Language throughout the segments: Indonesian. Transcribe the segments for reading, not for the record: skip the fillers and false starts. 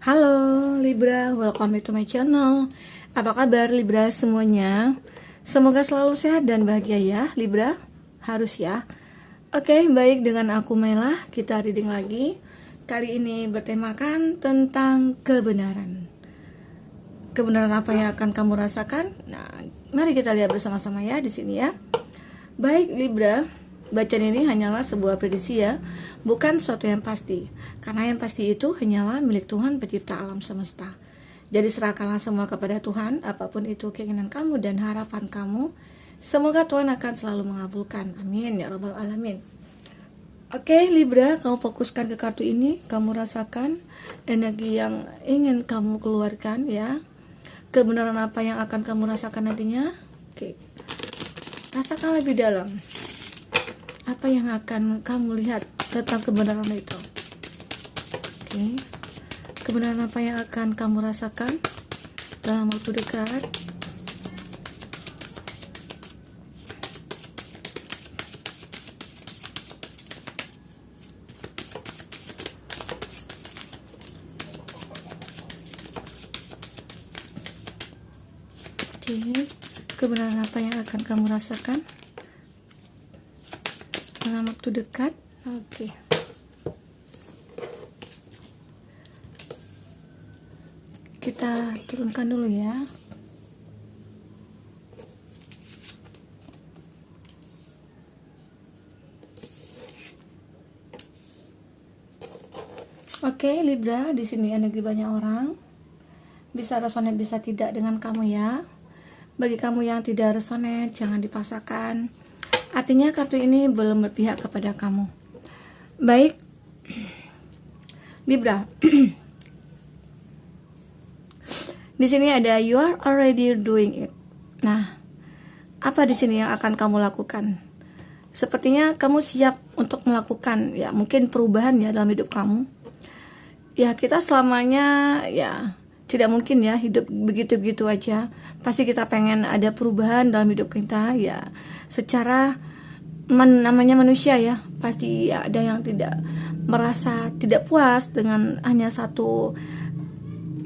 Halo Libra, welcome back to my channel. Apa kabar Libra semuanya? Semoga selalu sehat dan bahagia ya Libra. Harus ya. Oke, baik, dengan aku Mela. Kita reading lagi. Kali ini bertemakan tentang kebenaran. Kebenaran apa yang akan kamu rasakan? Nah, mari kita lihat bersama-sama ya di sini ya. Baik Libra, bacaan ini hanyalah sebuah prediksi ya, bukan sesuatu yang pasti. Karena yang pasti itu hanyalah milik Tuhan pencipta alam semesta. Jadi serahkanlah semua kepada Tuhan, apapun itu keinginan kamu dan harapan kamu. Semoga Tuhan akan selalu mengabulkan. Amin ya rabbal alamin. Oke Libra, kamu fokuskan ke kartu ini. Kamu rasakan energi yang ingin kamu keluarkan ya. Kebenaran apa yang akan kamu rasakan nantinya? Oke, rasakan lebih dalam. Apa yang akan kamu lihat tentang kebenaran itu? Oke. Kebenaran apa yang akan kamu rasakan dalam waktu dekat? Oke. Kebenaran apa yang akan kamu rasakan dalam waktu dekat? Oke. Kita turunkan dulu ya. Oke, Libra, di sini energi banyak orang. Bisa resonate, bisa tidak dengan kamu ya. Bagi kamu yang tidak resonate, jangan dipaksakan. Artinya kartu ini belum berpihak kepada kamu. Baik, Libra. Di sini ada you are already doing it. Nah, apa di sini yang akan kamu lakukan? Sepertinya kamu siap untuk melakukan ya mungkin perubahan ya dalam hidup kamu. Ya, kita selamanya ya tidak mungkin ya hidup begitu-begitu aja. Pasti kita pengen ada perubahan dalam hidup kita ya. Secara namanya manusia ya, pasti ya, ada yang tidak merasa tidak puas dengan hanya satu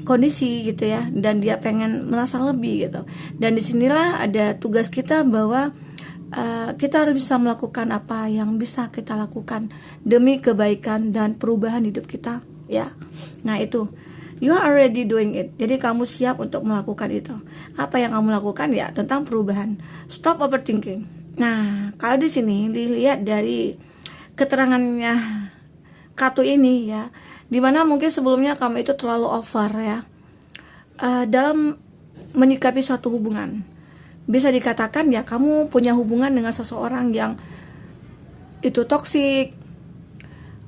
kondisi gitu ya, dan dia pengen merasa lebih gitu. Dan disinilah ada tugas kita bahwa kita harus bisa melakukan apa yang bisa kita lakukan demi kebaikan dan perubahan hidup kita ya. Nah itu, you are already doing it. Jadi kamu siap untuk melakukan itu. Apa yang kamu lakukan ya tentang perubahan. Stop overthinking. Nah kalau di sini dilihat dari keterangannya kartu ini ya, dimana mungkin sebelumnya kamu itu terlalu over ya dalam menyikapi suatu hubungan. Bisa dikatakan ya kamu punya hubungan dengan seseorang yang itu toksik,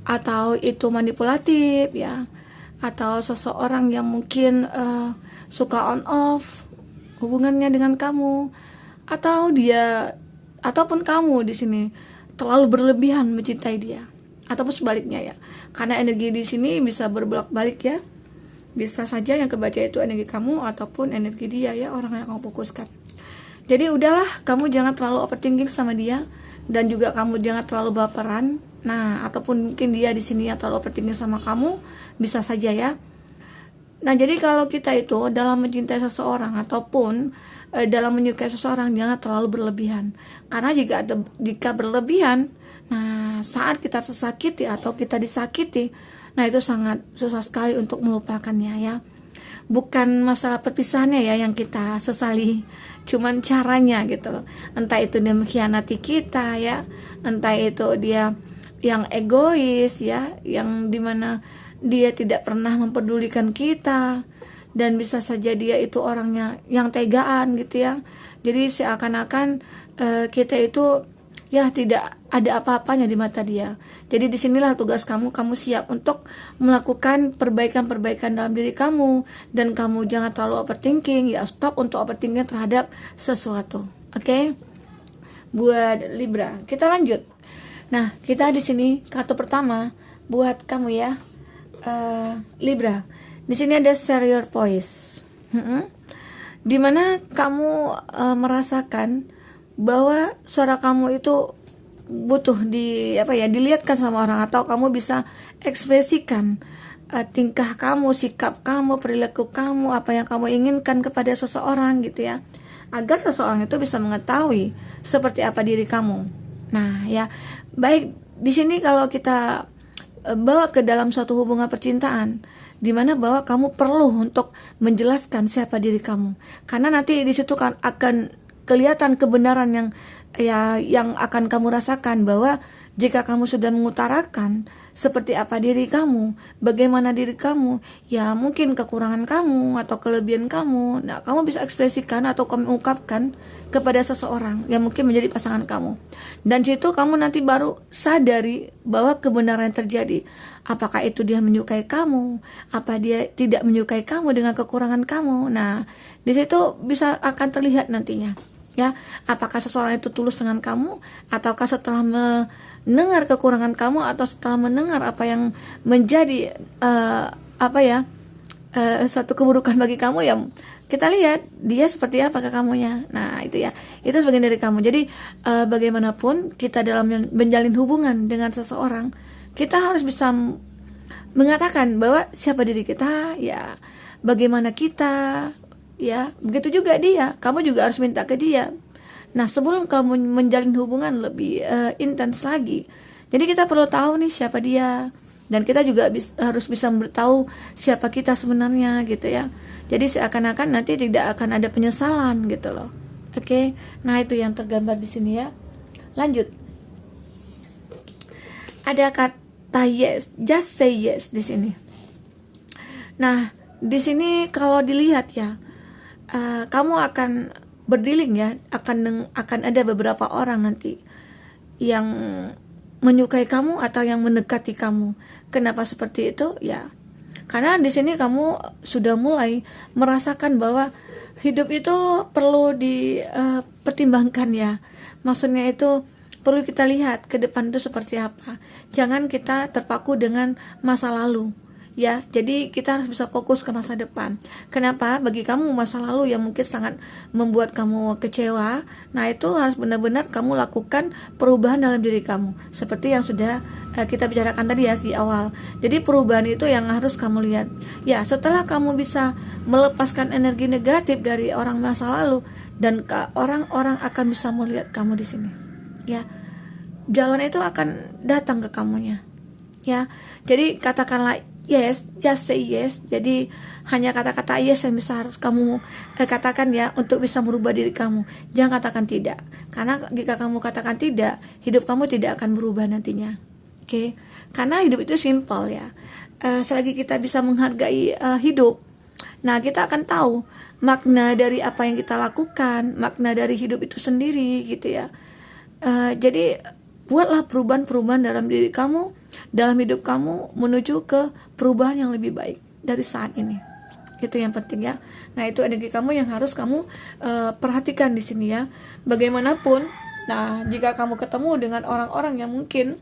atau itu manipulatif ya, atau seseorang yang mungkin suka on off hubungannya dengan kamu, atau dia ataupun kamu di sini terlalu berlebihan mencintai dia, ataupun sebaliknya ya. Karena energi di sini bisa berbolak-balik ya. Bisa saja yang kebaca itu energi kamu ataupun energi dia ya, orang yang kamu fokuskan. Jadi udahlah, kamu jangan terlalu overthinking sama dia, dan juga kamu jangan terlalu baperan. Nah, ataupun mungkin dia di sini yang terlalu overthinking sama kamu, bisa saja ya. Nah, jadi kalau kita itu dalam mencintai seseorang ataupun dalam menyukai seseorang, jangan terlalu berlebihan. Karena jika berlebihan, nah saat kita tersakiti atau kita disakiti, nah itu sangat susah sekali untuk melupakannya ya. Bukan masalah perpisahannya ya yang kita sesali, cuman caranya gitu loh. Entah itu dia mengkhianati kita ya, entah itu dia yang egois ya, yang dimana dia tidak pernah mempedulikan kita, dan bisa saja dia itu orangnya yang tegaan gitu ya. Jadi seakan-akan kita itu ya tidak ada apa-apanya di mata dia. Jadi disinilah tugas kamu siap untuk melakukan perbaikan-perbaikan dalam diri kamu, dan kamu jangan terlalu overthinking ya. Stop untuk overthinking terhadap sesuatu. Oke? Buat Libra, kita lanjut. Nah, kita di sini kartu pertama buat kamu ya, Libra. Di sini ada share your voice. Dimana kamu merasakan bahwa suara kamu itu butuh dilihatkan sama orang, atau kamu bisa ekspresikan tingkah kamu, sikap kamu, perilaku kamu, apa yang kamu inginkan kepada seseorang gitu ya, agar seseorang itu bisa mengetahui seperti apa diri kamu. Nah ya, baik di sini kalau kita bawa ke dalam suatu hubungan percintaan, di mana bahwa kamu perlu untuk menjelaskan siapa diri kamu, karena nanti di situ kan akan kelihatan kebenaran yang akan kamu rasakan, bahwa jika kamu sudah mengutarakan seperti apa diri kamu, bagaimana diri kamu, ya mungkin kekurangan kamu atau kelebihan kamu, nah kamu bisa ekspresikan atau kamu ungkapkan kepada seseorang yang mungkin menjadi pasangan kamu. Dan situ kamu nanti baru sadari bahwa kebenaran yang terjadi. Apakah itu dia menyukai kamu, apa dia tidak menyukai kamu dengan kekurangan kamu. Nah, di situ bisa akan terlihat nantinya. Ya, apakah seseorang itu tulus dengan kamu, ataukah setelah mendengar kekurangan kamu, atau setelah mendengar apa yang menjadi satu keburukan bagi kamu, ya kita lihat dia seperti apa ke kamunya. Nah itu ya, itu sebagian dari kamu. Jadi bagaimanapun kita dalam menjalin hubungan dengan seseorang, kita harus bisa mengatakan bahwa siapa diri kita, ya bagaimana kita, ya begitu juga dia, kamu juga harus minta ke dia. Nah sebelum kamu menjalin hubungan lebih intens lagi, jadi kita perlu tahu nih siapa dia, dan kita juga harus bisa tahu siapa kita sebenarnya gitu ya. Jadi seakan-akan nanti tidak akan ada penyesalan gitu loh. Oke, nah itu yang tergambar di sini ya. Lanjut, ada kata yes, just say yes di sini. Nah di sini kalau dilihat ya, kamu akan berdealing ya, akan ada beberapa orang nanti yang menyukai kamu atau yang mendekati kamu. Kenapa seperti itu? Ya, karena di sini kamu sudah mulai merasakan bahwa hidup itu perlu dipertimbangkan ya. Maksudnya itu perlu kita lihat ke depan itu seperti apa. Jangan kita terpaku dengan masa lalu. Ya, jadi kita harus bisa fokus ke masa depan. Kenapa? Bagi kamu masa lalu yang mungkin sangat membuat kamu kecewa, nah itu harus benar-benar kamu lakukan perubahan dalam diri kamu. Seperti yang sudah kita bicarakan tadi ya di awal. Jadi perubahan itu yang harus kamu lihat. Ya, setelah kamu bisa melepaskan energi negatif dari orang masa lalu, dan orang-orang akan bisa melihat kamu di sini. Ya, jalan itu akan datang ke kamunya. Ya, jadi katakanlah yes, just say yes. Jadi hanya kata-kata yes yang bisa harus kamu katakan ya, untuk bisa merubah diri kamu. Jangan katakan tidak, karena jika kamu katakan tidak, hidup kamu tidak akan berubah nantinya. Oke, karena hidup itu simpel ya. Selagi kita bisa menghargai hidup, nah kita akan tahu makna dari apa yang kita lakukan, makna dari hidup itu sendiri gitu ya. Jadi buatlah perubahan-perubahan dalam diri kamu, dalam hidup kamu, menuju ke perubahan yang lebih baik dari saat ini. Itu yang penting ya. Nah itu energi kamu yang harus kamu perhatikan di sini ya. Bagaimanapun, nah jika kamu ketemu dengan orang-orang yang mungkin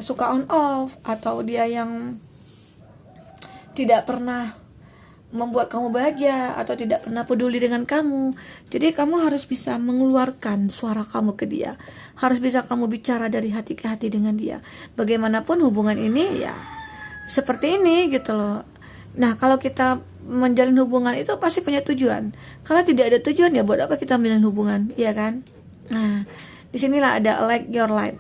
suka on off, atau dia yang tidak pernah membuat kamu bahagia, atau tidak pernah peduli dengan kamu, jadi kamu harus bisa mengeluarkan suara kamu ke dia, harus bisa kamu bicara dari hati ke hati dengan dia. Bagaimanapun hubungan ini ya seperti ini gitu loh. Nah kalau kita menjalin hubungan itu pasti punya tujuan. Kalau tidak ada tujuan, ya buat apa kita menjalin hubungan, ya kan? Nah disinilah ada like your life,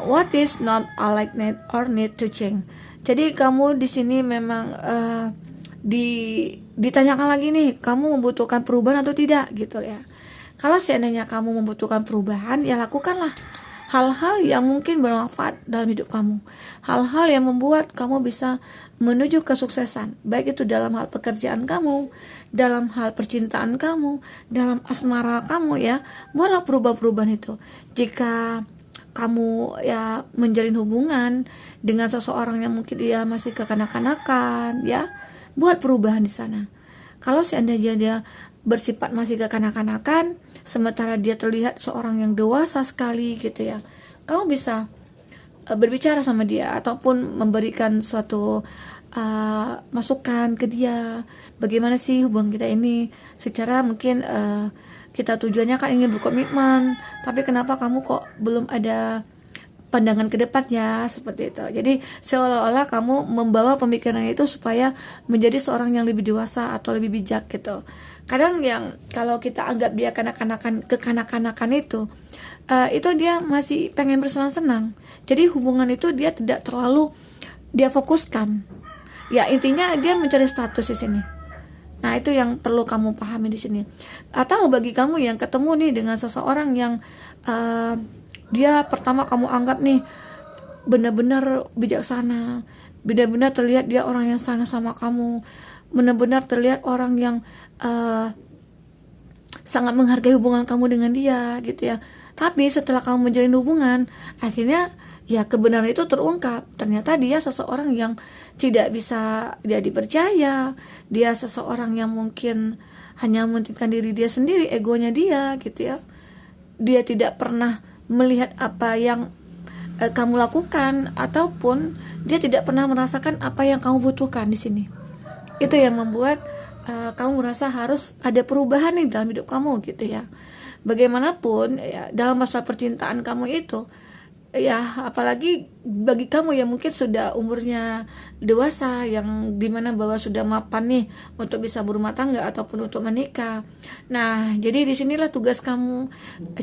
what is not a like need or need to change. Jadi kamu di sini memang ditanyakan lagi nih, kamu membutuhkan perubahan atau tidak gitu ya. Kalau seandainya kamu membutuhkan perubahan, ya lakukanlah hal-hal yang mungkin bermanfaat dalam hidup kamu, hal-hal yang membuat kamu bisa menuju kesuksesan, baik itu dalam hal pekerjaan kamu, dalam hal percintaan kamu, dalam asmara kamu ya. Buatlah perubahan-perubahan itu. Jika kamu ya menjalin hubungan dengan seseorang yang mungkin dia masih kekanak-kanakan ya, buat perubahan di sana. Kalau seandainya dia bersifat masih kekanak-kanakan, sementara dia terlihat seorang yang dewasa sekali gitu ya, kamu bisa berbicara sama dia, ataupun memberikan suatu masukan ke dia. Bagaimana sih hubungan kita ini? Secara mungkin kita tujuannya kan ingin berkomitmen, tapi kenapa kamu kok belum ada pandangan ke depannya seperti itu. Jadi seolah-olah kamu membawa pemikiran itu supaya menjadi seorang yang lebih dewasa atau lebih bijak gitu. Kadang yang kalau kita anggap dia kekanak-kanakan itu dia masih pengen bersenang-senang. Jadi hubungan itu dia tidak terlalu dia fokuskan. Ya intinya dia mencari status di sini. Nah itu yang perlu kamu pahami di sini. Atau bagi kamu yang ketemu nih dengan seseorang yang dia pertama kamu anggap nih benar-benar bijaksana, benar-benar terlihat dia orang yang sayang sama kamu, benar-benar terlihat orang yang sangat menghargai hubungan kamu dengan dia gitu ya. Tapi setelah kamu menjalin hubungan, akhirnya ya kebenaran itu terungkap. Ternyata dia seseorang yang tidak bisa dia dipercaya, dia seseorang yang mungkin hanya mementingkan diri dia sendiri, egonya dia gitu ya. Dia tidak pernah melihat apa yang kamu lakukan, ataupun dia tidak pernah merasakan apa yang kamu butuhkan di sini. Itu yang membuat kamu merasa harus ada perubahan nih dalam hidup kamu gitu ya. Bagaimanapun ya, dalam masa percintaan kamu itu ya, apalagi bagi kamu yang mungkin sudah umurnya dewasa, yang dimana bahwa sudah mapan nih untuk bisa berumah tangga ataupun untuk menikah. Nah jadi disinilah tugas kamu,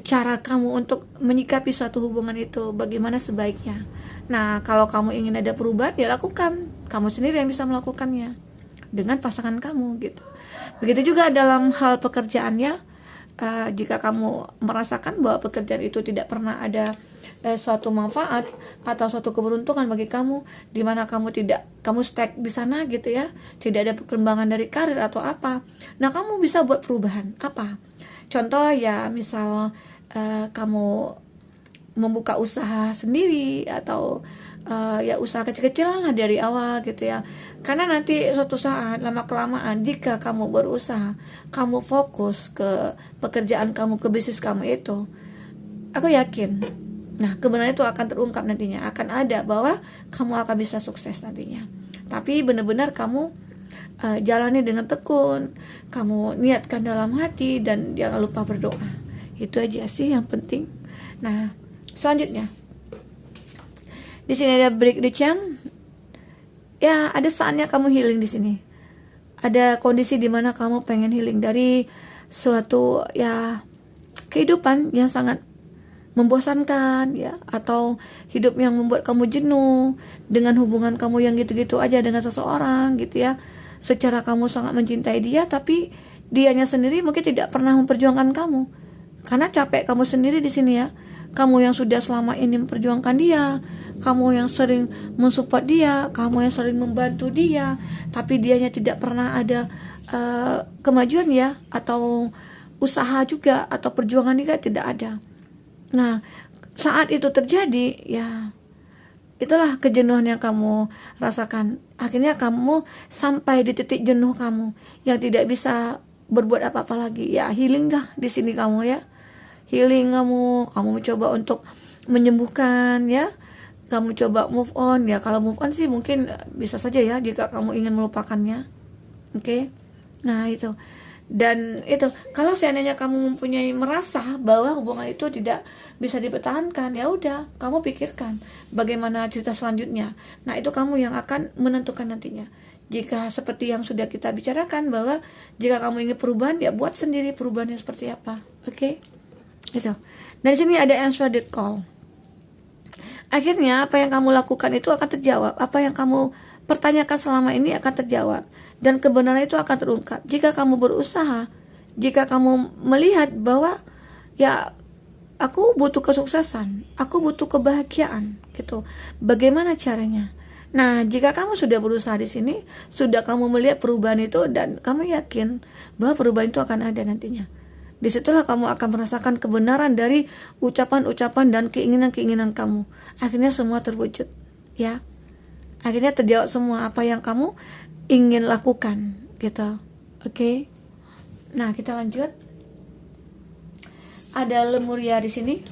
cara kamu untuk menyikapi suatu hubungan itu bagaimana sebaiknya. Nah kalau kamu ingin ada perubahan ya lakukan, kamu sendiri yang bisa melakukannya dengan pasangan kamu gitu. Begitu juga dalam hal pekerjaannya. Jika kamu merasakan bahwa pekerjaan itu tidak pernah ada suatu manfaat atau suatu keberuntungan bagi kamu, di mana kamu stuck di sana gitu ya, tidak ada perkembangan dari karir atau apa, nah kamu bisa buat perubahan apa? Contoh ya misal kamu membuka usaha sendiri atau ya usaha kecil-kecilan lah dari awal gitu ya. Karena nanti suatu saat lama-kelamaan jika kamu berusaha, kamu fokus ke pekerjaan kamu, ke bisnis kamu itu, aku yakin nah kebenaran itu akan terungkap nantinya, akan ada bahwa kamu akan bisa sukses nantinya. Tapi benar-benar kamu jalani dengan tekun, kamu niatkan dalam hati, dan jangan lupa berdoa. Itu aja sih yang penting. Nah selanjutnya di sini ada break the chain. Ya, ada saatnya kamu healing di sini. Ada kondisi di mana kamu pengen healing dari suatu ya kehidupan yang sangat membosankan ya, atau hidup yang membuat kamu jenuh dengan hubungan kamu yang gitu-gitu aja dengan seseorang gitu ya. Secara kamu sangat mencintai dia, tapi dianya sendiri mungkin tidak pernah memperjuangkan kamu. Karena capek kamu sendiri di sini ya. Kamu yang sudah selama ini memperjuangkan dia, kamu yang sering mensupport dia, kamu yang sering membantu dia, tapi dianya tidak pernah ada kemajuan ya, atau usaha juga, atau perjuangan juga tidak ada. Nah saat itu terjadi ya, itulah kejenuhan yang kamu rasakan. Akhirnya kamu sampai di titik jenuh kamu yang tidak bisa berbuat apa-apa lagi. Ya healing dah di sini kamu ya. Healing kamu coba untuk menyembuhkan ya, kamu coba move on ya. Kalau move on sih mungkin bisa saja ya jika kamu ingin melupakannya. Oke. Nah itu. Dan itu kalau seandainya kamu mempunyai merasa bahwa hubungan itu tidak bisa dipertahankan, ya udah kamu pikirkan bagaimana cerita selanjutnya. Nah itu kamu yang akan menentukan nantinya. Jika seperti yang sudah kita bicarakan, bahwa jika kamu ingin perubahan, ya buat sendiri perubahannya seperti apa. Oke. Itu. Dan di sini ada answer the call. Akhirnya apa yang kamu lakukan itu akan terjawab. Apa yang kamu pertanyakan selama ini akan terjawab, dan kebenaran itu akan terungkap. Jika kamu berusaha, jika kamu melihat bahwa ya aku butuh kesuksesan, aku butuh kebahagiaan gitu. Bagaimana caranya? Nah, jika kamu sudah berusaha di sini, sudah kamu melihat perubahan itu, dan kamu yakin bahwa perubahan itu akan ada nantinya. Disitulah kamu akan merasakan kebenaran dari ucapan-ucapan dan keinginan-keinginan kamu. Akhirnya semua terwujud, ya. Akhirnya terjawab semua apa yang kamu ingin lakukan, gitu. Oke. Nah, kita lanjut. Ada Lemuria di sini.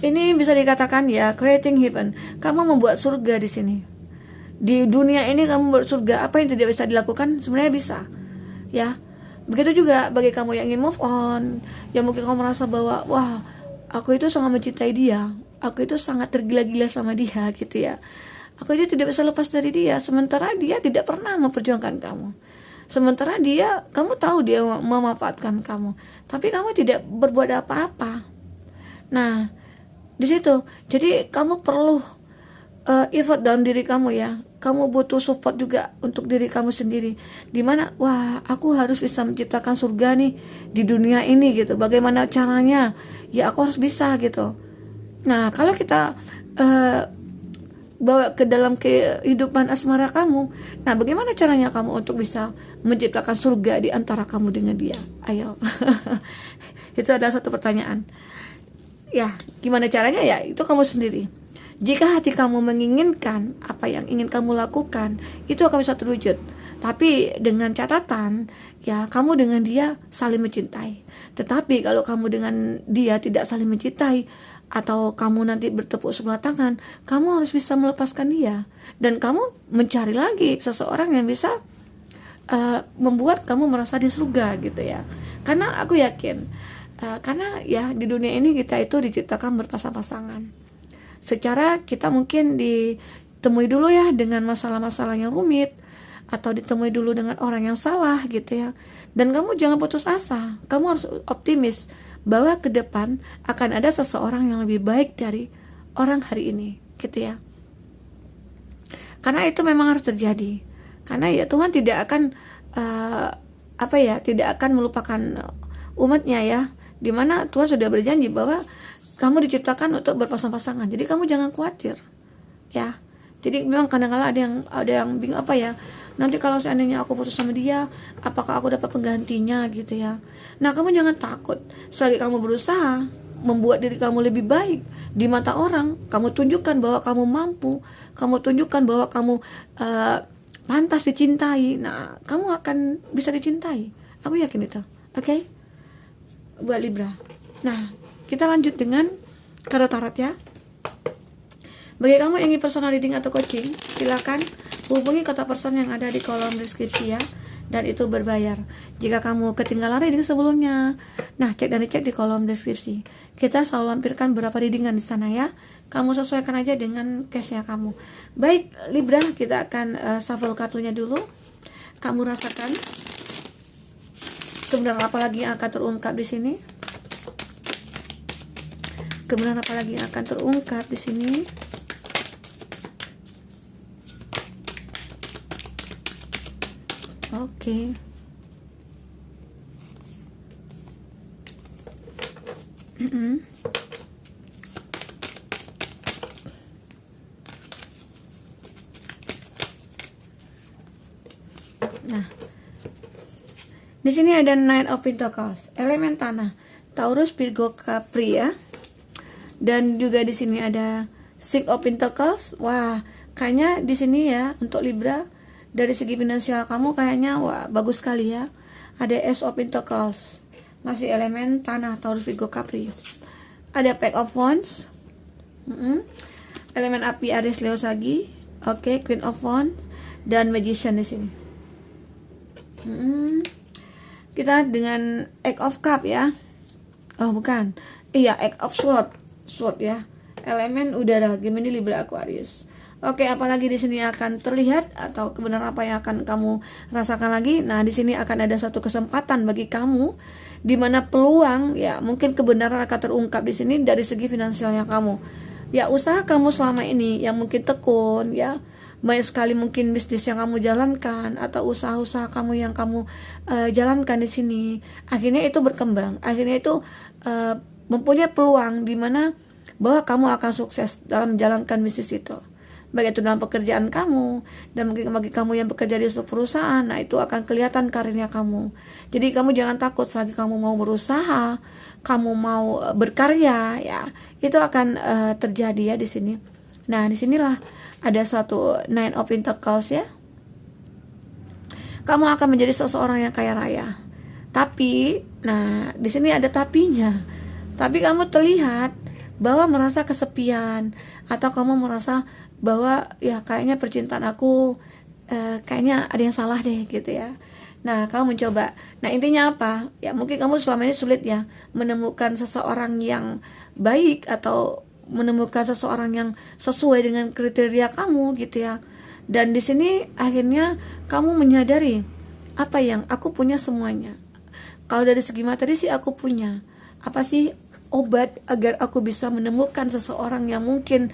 Ini bisa dikatakan ya, creating heaven. Kamu membuat surga di sini. Di dunia ini kamu membuat surga. Apa yang tidak bisa dilakukan sebenarnya bisa, ya. Begitu juga bagi kamu yang ingin move on, yang mungkin kamu merasa bahwa wah, aku itu sangat mencintai dia, aku itu sangat tergila-gila sama dia gitu ya. Aku itu tidak bisa lepas dari dia, sementara dia tidak pernah memperjuangkan kamu. Sementara dia, kamu tahu dia memanfaatkan kamu, tapi kamu tidak berbuat apa-apa. Nah, di situ, jadi kamu perlu effort dalam diri kamu ya. Kamu butuh support juga untuk diri kamu sendiri. Dimana, wah, aku harus bisa menciptakan surga nih di dunia ini gitu. Bagaimana caranya? Ya, aku harus bisa gitu. Nah, kalau kita bawa ke dalam kehidupan asmara kamu, nah bagaimana caranya kamu untuk bisa menciptakan surga di antara kamu dengan dia? Ayo. Itu adalah satu pertanyaan. Ya, gimana caranya ya? Itu kamu sendiri. Jika hati kamu menginginkan apa yang ingin kamu lakukan, itu akan bisa terwujud. Tapi dengan catatan, ya kamu dengan dia saling mencintai. Tetapi kalau kamu dengan dia tidak saling mencintai, atau kamu nanti bertepuk sebelah tangan, kamu harus bisa melepaskan dia. Dan kamu mencari lagi seseorang yang bisa membuat kamu merasa di surga gitu ya. Karena aku yakin, karena ya di dunia ini kita itu diciptakan berpasang-pasangan. Secara kita mungkin ditemui dulu ya dengan masalah-masalah yang rumit, atau ditemui dulu dengan orang yang salah gitu ya. Dan kamu jangan putus asa, kamu harus optimis bahwa ke depan akan ada seseorang yang lebih baik dari orang hari ini gitu ya. Karena itu memang harus terjadi. Karena ya Tuhan tidak akan tidak akan melupakan umatnya ya. Dimana Tuhan sudah berjanji bahwa kamu diciptakan untuk berpasang-pasangan. Jadi kamu jangan khawatir ya. Jadi memang kadang-kadang ada yang bingung nanti kalau seandainya aku putus sama dia, apakah aku dapat penggantinya gitu ya. Nah, kamu jangan takut. Selagi kamu berusaha membuat diri kamu lebih baik di mata orang, kamu tunjukkan bahwa kamu mampu, kamu tunjukkan bahwa kamu pantas dicintai. Nah, kamu akan bisa dicintai. Aku yakin itu. Oke? Buat Libra. Nah, kita lanjut dengan kartu tarot ya. Bagi kamu yang ingin personal reading atau coaching, silakan hubungi kontak person yang ada di kolom deskripsi ya, dan itu berbayar. Jika kamu ketinggalan reading sebelumnya, nah cek dan dicek di kolom deskripsi. Kita selalu lampirkan berapa readingan di sana ya. Kamu sesuaikan aja dengan case-nya kamu. Baik Libra, kita akan shuffle kartunya dulu. Kamu rasakan kebenaran apa lagi yang akan terungkap di sini? Kebenaran apa lagi yang akan terungkap di sini? Oke. Nah, di sini ada Nine of Pentacles, elemen tanah, Taurus, Virgo, Capri ya. Dan juga di sini ada Six of Pentacles. Wah, kayaknya di sini ya untuk Libra, dari segi finansial kamu kayaknya wah bagus sekali ya. Ada Ace of Pentacles, masih elemen tanah, Taurus, Virgo, Capri. Ada Pack of Wands, elemen api, Aries, Leo, Sagi. Oke, Queen of Wands dan Magician di sini. Kita dengan Eight of Cup ya. Oh bukan, iya Eight of Sword ya. Elemen udara, Gemini, Libra, Aquarius. Oke, apalagi di sini akan terlihat atau kebenaran apa yang akan kamu rasakan lagi? Nah, di sini akan ada satu kesempatan bagi kamu di mana peluang ya, mungkin kebenaran akan terungkap di sini dari segi finansialnya kamu. Ya, usaha kamu selama ini yang mungkin tekun ya, banyak sekali mungkin bisnis yang kamu jalankan atau usaha-usaha kamu yang kamu jalankan di sini, akhirnya itu berkembang. Akhirnya itu mempunyai peluang di mana bahwa kamu akan sukses dalam menjalankan bisnis itu. Baik itu dalam pekerjaan kamu, dan mungkin bagi kamu yang bekerja di suatu perusahaan, nah itu akan kelihatan karirnya kamu. Jadi kamu jangan takut selagi kamu mau berusaha, kamu mau berkarya, ya itu akan terjadi ya di sini. Nah di sinilah ada suatu Nine of Pentacles ya. Kamu akan menjadi seseorang yang kaya raya. Tapi, nah di sini ada tapinya. Tapi kamu terlihat bahwa merasa kesepian, atau kamu merasa bahwa ya kayaknya percintaan aku kayaknya ada yang salah deh gitu ya. Nah kamu mencoba. Nah intinya apa? Ya mungkin kamu selama ini sulit ya menemukan seseorang yang baik atau menemukan seseorang yang sesuai dengan kriteria kamu gitu ya. Dan di sini akhirnya kamu menyadari apa yang aku punya semuanya. Kalau dari segi materi sih aku punya. Apa sih obat agar aku bisa menemukan seseorang yang mungkin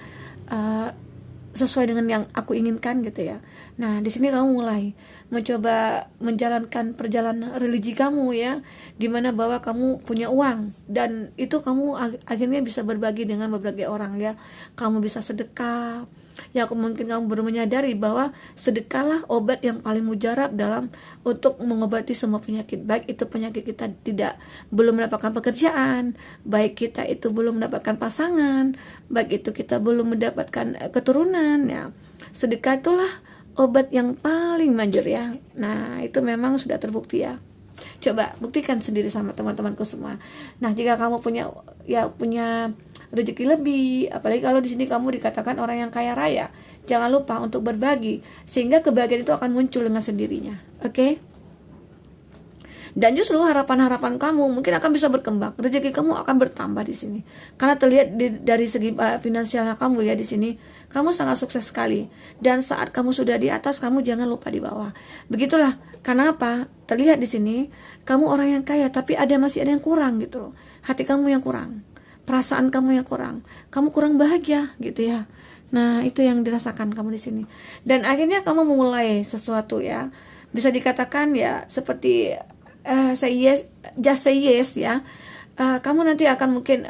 sesuai dengan yang aku inginkan gitu ya. Nah, di sini kamu mulai mencoba menjalankan perjalanan religi kamu ya, dimana bahwa kamu punya uang dan itu kamu akhirnya bisa berbagi dengan berbagai orang ya. Kamu bisa sedekah. Ya, mungkin kamu baru menyadari bahwa sedekahlah obat yang paling mujarab dalam untuk mengobati semua penyakit. Baik itu penyakit kita belum mendapatkan pekerjaan, baik kita itu belum mendapatkan pasangan, baik itu kita belum mendapatkan keturunan ya. Sedekah itulah obat yang paling manjur ya. Nah, itu memang sudah terbukti ya. Coba buktikan sendiri sama teman-temanku semua. Nah, jika kamu punya rezeki lebih, apalagi kalau di sini kamu dikatakan orang yang kaya raya, jangan lupa untuk berbagi sehingga kebahagiaan itu akan muncul dengan sendirinya. Oke? Dan justru harapan-harapan kamu mungkin akan bisa berkembang, rezeki kamu akan bertambah di sini. Karena terlihat dari segi finansialnya kamu ya, di sini kamu sangat sukses sekali. Dan saat kamu sudah di atas, kamu jangan lupa di bawah. Begitulah. Kenapa? Terlihat di sini kamu orang yang kaya, tapi masih ada yang kurang gitu loh. Hati kamu yang kurang, perasaan kamu yang kurang, kamu kurang bahagia gitu ya. Nah, itu yang dirasakan kamu di sini. Dan akhirnya kamu memulai sesuatu ya. Bisa dikatakan ya seperti say yes, just say yes ya. Kamu nanti akan mungkin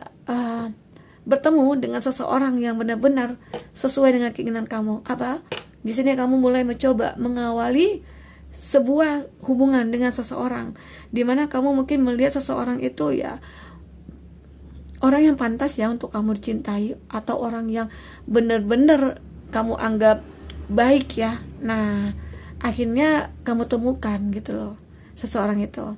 bertemu dengan seseorang yang benar-benar sesuai dengan keinginan kamu. Apa? Di sini kamu mulai mencoba mengawali sebuah hubungan dengan seseorang, di mana kamu mungkin melihat seseorang itu ya orang yang pantas ya untuk kamu dicintai, atau orang yang benar-benar kamu anggap baik ya. Nah, akhirnya kamu temukan gitu loh seseorang itu.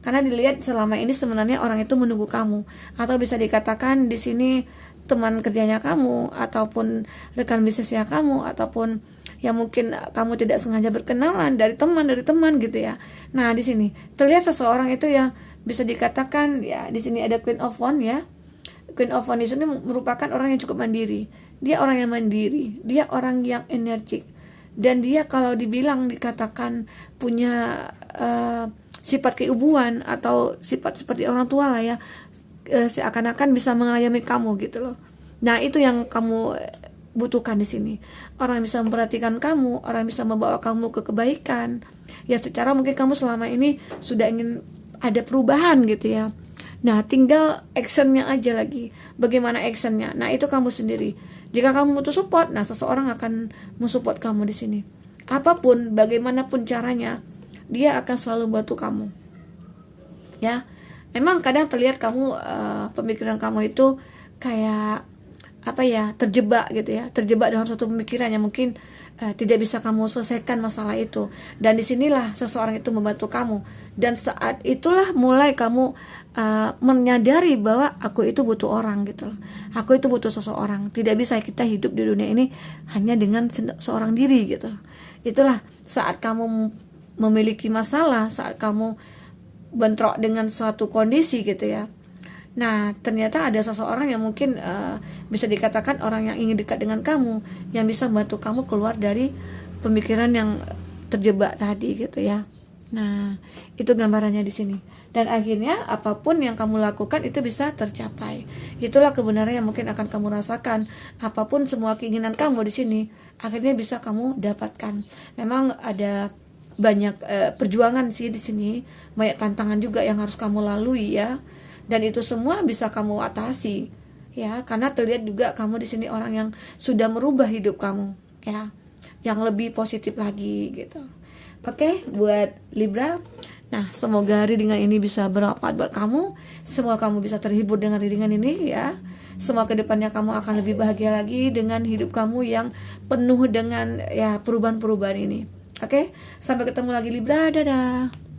Karena dilihat selama ini sebenarnya orang itu menunggu kamu, atau bisa dikatakan di sini teman kerjanya kamu, ataupun rekan bisnisnya kamu, ataupun yang mungkin kamu tidak sengaja berkenalan dari teman gitu ya. Nah, di sini terlihat seseorang itu yang bisa dikatakan ya, di sini ada Queen of Wands ya. Queen of Wands ini merupakan orang yang cukup mandiri. Dia orang yang mandiri, dia orang yang energik, dan dia kalau dikatakan punya sifat keibuan atau sifat seperti orang tua lah ya, seakan-akan bisa mengayomi kamu gitu loh. Nah, itu yang kamu butuhkan di sini. Orang yang bisa memperhatikan kamu, orang yang bisa membawa kamu ke kebaikan. Ya, secara mungkin kamu selama ini sudah ingin ada perubahan gitu ya. Nah, tinggal actionnya aja lagi. Bagaimana actionnya? Nah, itu kamu sendiri. Jika kamu butuh support, nah seseorang akan mensupport kamu di sini. Apapun, bagaimanapun caranya, dia akan selalu bantu kamu. Ya, memang kadang terlihat kamu pemikiran kamu itu kayak terjebak gitu ya, terjebak dalam satu pemikiran yang mungkin tidak bisa kamu selesaikan masalah itu. Dan disinilah seseorang itu membantu kamu, dan saat itulah mulai kamu menyadari bahwa aku itu butuh orang gitu loh. Aku itu butuh seseorang. Tidak bisa kita hidup di dunia ini hanya dengan seorang diri gitu. Itulah saat kamu memiliki masalah, saat kamu bentrok dengan suatu kondisi gitu ya. Nah, ternyata ada seseorang yang mungkin bisa dikatakan orang yang ingin dekat dengan kamu, yang bisa membantu kamu keluar dari pemikiran yang terjebak tadi gitu ya. Nah, itu gambarannya di sini. Dan akhirnya apapun yang kamu lakukan itu bisa tercapai. Itulah kebenaran yang mungkin akan kamu rasakan. Apapun semua keinginan kamu di sini akhirnya bisa kamu dapatkan. Memang ada banyak perjuangan sih di sini, banyak tantangan juga yang harus kamu lalui ya. Dan itu semua bisa kamu atasi ya, karena terlihat juga kamu di sini orang yang sudah merubah hidup kamu ya, yang lebih positif lagi gitu. Oke, buat Libra, nah semoga readingan ini bisa bermanfaat buat kamu. Semoga kamu bisa terhibur dengan readingan ini ya. Semoga kedepannya kamu akan lebih bahagia lagi dengan hidup kamu yang penuh dengan ya perubahan-perubahan ini. Oke, sampai ketemu lagi Libra, dadah.